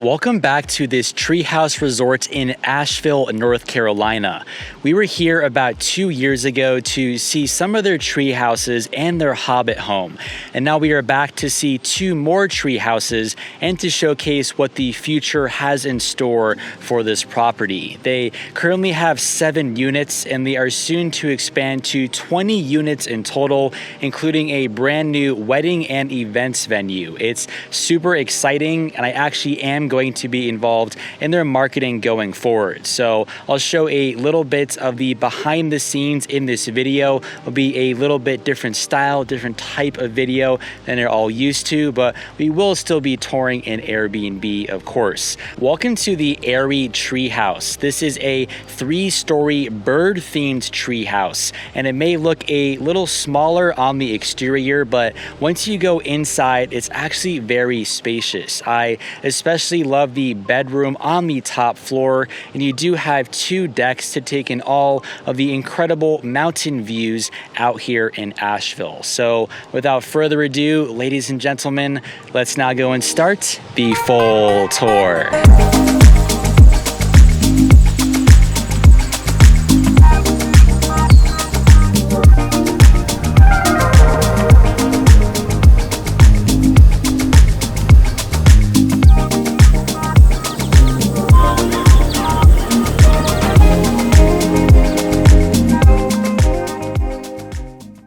Welcome back to this treehouse resort in Asheville, North Carolina. We were here about 2 years ago to see some of their tree houses and their hobbit home. And now we are back to see 2 more tree houses and to showcase what the future has in store for this property. They currently have 7 units and they are soon to expand to 20 units in total, including a brand new wedding and events venue. It's super exciting, and I actually am going to be involved in their marketing going forward. So I'll show a little bit of the behind the scenes in this video. It'll be a little bit different style, different type of video than they're all used to, but we will still be touring in Airbnb, of course. Welcome to the Airy Treehouse. This is a 3-story bird-themed treehouse, and it may look a little smaller on the exterior, but once you go inside, it's actually very spacious. I especially love the bedroom on the top floor, and you do have 2 decks to take in all of the incredible mountain views out here in Asheville. So without further ado, ladies and gentlemen, let's now go and start the full tour.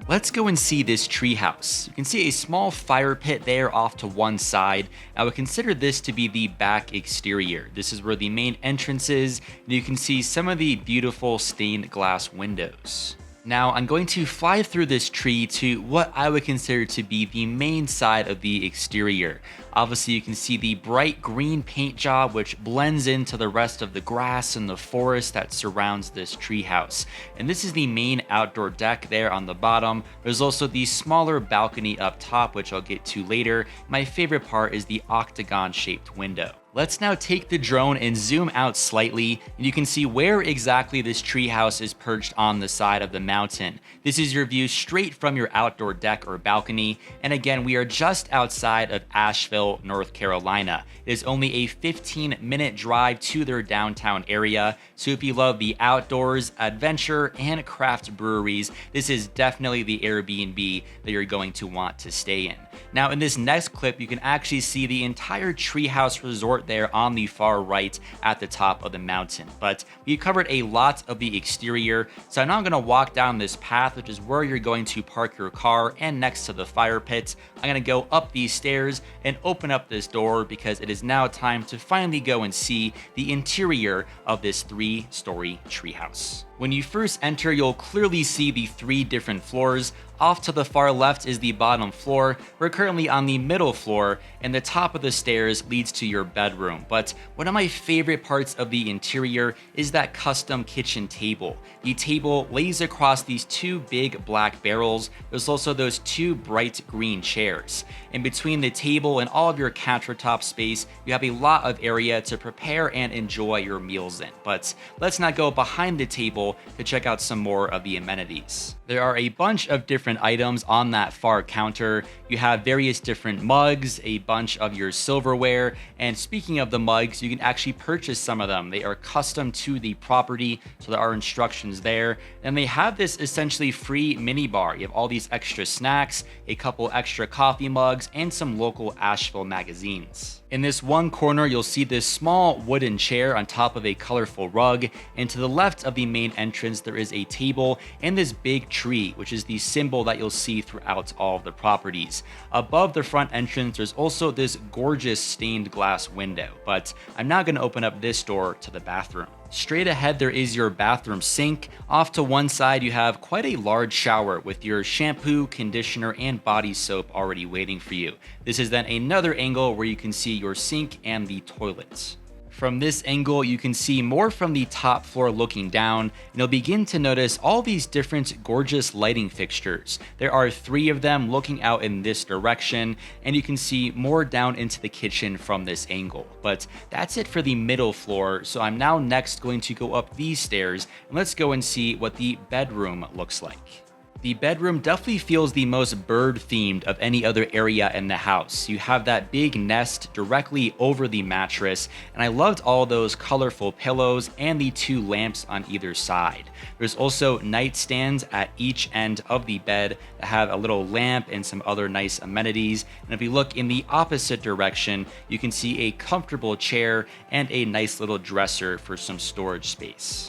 Let's go and see this treehouse. You can see a small fire pit there off to one side. I would consider this to be the back exterior. This is where the main entrance is, and you can see some of the beautiful stained glass windows. Now, I'm going to fly through this tree to what I would consider to be the main side of the exterior. Obviously, you can see the bright green paint job, which blends into the rest of the grass and the forest that surrounds this treehouse. And this is the main outdoor deck there on the bottom. There's also the smaller balcony up top, which I'll get to later. My favorite part is the octagon-shaped window. Let's now take the drone and zoom out slightly, and you can see where exactly this treehouse is perched on the side of the mountain. This is your view straight from your outdoor deck or balcony, and again, we are just outside of Asheville, North Carolina. It is only a 15-minute drive to their downtown area, so if you love the outdoors, adventure, and craft breweries, this is definitely the Airbnb that you're going to want to stay in. Now, in this next clip, you can actually see the entire treehouse resort there on the far right at the top of the mountain. But we covered a lot of the exterior, so I'm now going to walk down this path, which is where you're going to park your car and next to the fire pit. I'm going to go up these stairs and open up this door because it is now time to finally go and see the interior of this 3-story treehouse. When you first enter, you'll clearly see the 3 different floors. Off to the far left is the bottom floor. We're currently on the middle floor, and the top of the stairs leads to your bedroom. But one of my favorite parts of the interior is that custom kitchen table. The table lays across these 2 big black barrels. There's also those 2 bright green chairs. In between the table and all of your countertop space, you have a lot of area to prepare and enjoy your meals in. But let's not go behind the table to check out some more of the amenities. There are a bunch of different items on that far counter. You have various different mugs, a bunch of your silverware, and speaking of the mugs, you can actually purchase some of them. They are custom to the property, so there are instructions there. And they have this essentially free mini bar. You have all these extra snacks, a couple extra coffee mugs, and some local Asheville magazines. In this one corner, you'll see this small wooden chair on top of a colorful rug, and to the left of the main entrance, there is a table and this big tree, which is the symbol that you'll see throughout all of the properties. Above the front entrance, there's also this gorgeous stained glass window, but I'm now going to open up this door to the bathroom. Straight ahead, there is your bathroom sink. Off to one side, you have quite a large shower with your shampoo, conditioner, and body soap already waiting for you. This is then another angle where you can see your sink and the toilets. From this angle, you can see more from the top floor looking down, and you'll begin to notice all these different gorgeous lighting fixtures. There are 3 of them looking out in this direction, and you can see more down into the kitchen from this angle. But that's it for the middle floor, so I'm now next going to go up these stairs, and let's go and see what the bedroom looks like. The bedroom definitely feels the most bird themed of any other area in the house. You have that big nest directly over the mattress, and I loved all those colorful pillows and the 2 lamps on either side. There's also nightstands at each end of the bed that have a little lamp and some other nice amenities. And if you look in the opposite direction, you can see a comfortable chair and a nice little dresser for some storage space.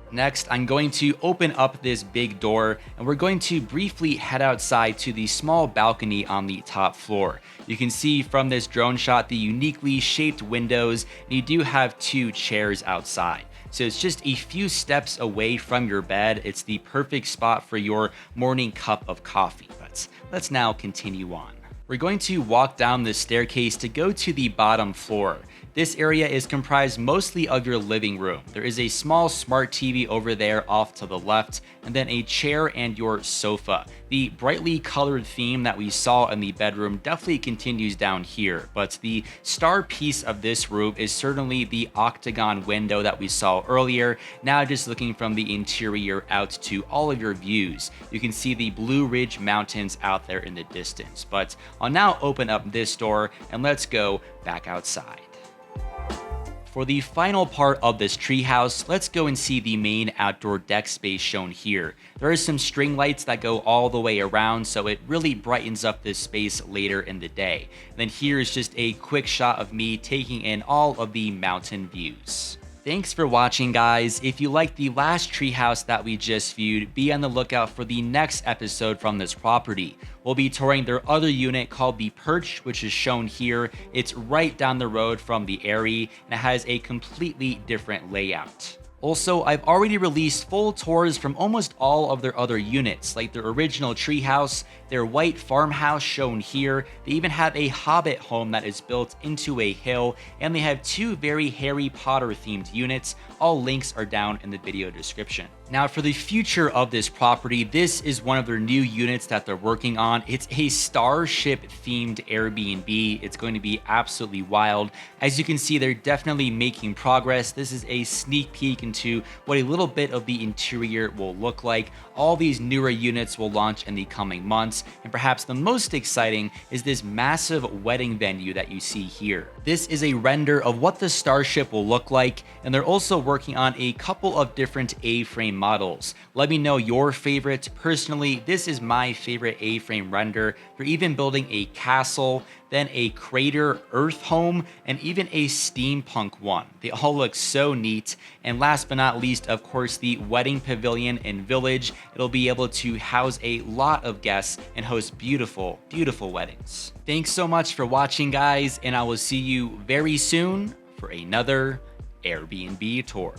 Next, I'm going to open up this big door and we're going to briefly head outside to the small balcony on the top floor. You can see from this drone shot the uniquely shaped windows, and you do have 2 chairs outside. So it's just a few steps away from your bed. It's the perfect spot for your morning cup of coffee. But let's now continue on. We're going to walk down the staircase to go to the bottom floor. This area is comprised mostly of your living room. There is a small smart TV over there off to the left, and then a chair and your sofa. The brightly colored theme that we saw in the bedroom definitely continues down here, but the star piece of this room is certainly the octagon window that we saw earlier. Now just looking from the interior out to all of your views. You can see the Blue Ridge Mountains out there in the distance, but I'll now open up this door and let's go back outside. For the final part of this treehouse, let's go and see the main outdoor deck space shown here. There are some string lights that go all the way around, so it really brightens up this space later in the day. And then here is just a quick shot of me taking in all of the mountain views. Thanks for watching, guys. If you liked the last treehouse that we just viewed, be on the lookout for the next episode from this property. We'll be touring their other unit called the Perch, which is shown here. It's right down the road from the Airy, and it has a completely different layout. Also, I've already released full tours from almost all of their other units, like their original treehouse, their white farmhouse shown here. They even have a hobbit home that is built into a hill, and they have 2 very Harry Potter themed units. All links are down in the video description. Now, for the future of this property, this is one of their new units that they're working on. It's a starship themed Airbnb. It's going to be absolutely wild. As you can see, they're definitely making progress. This is a sneak peek into what a little bit of the interior will look like. All these newer units will launch in the coming months, and perhaps the most exciting is this massive wedding venue that you see here. This is a render of what the starship will look like, and they're also working on a couple of different A-frame models. Let me know your favorite. Personally, this is my favorite A-frame render. They're even building a castle, then a crater Earth home, and even a steampunk one. They all look so neat. And last but not least, of course, the wedding pavilion and village. It'll be able to house a lot of guests and host beautiful, beautiful weddings. Thanks so much for watching, guys, and I will see you very soon for another Airbnb tour.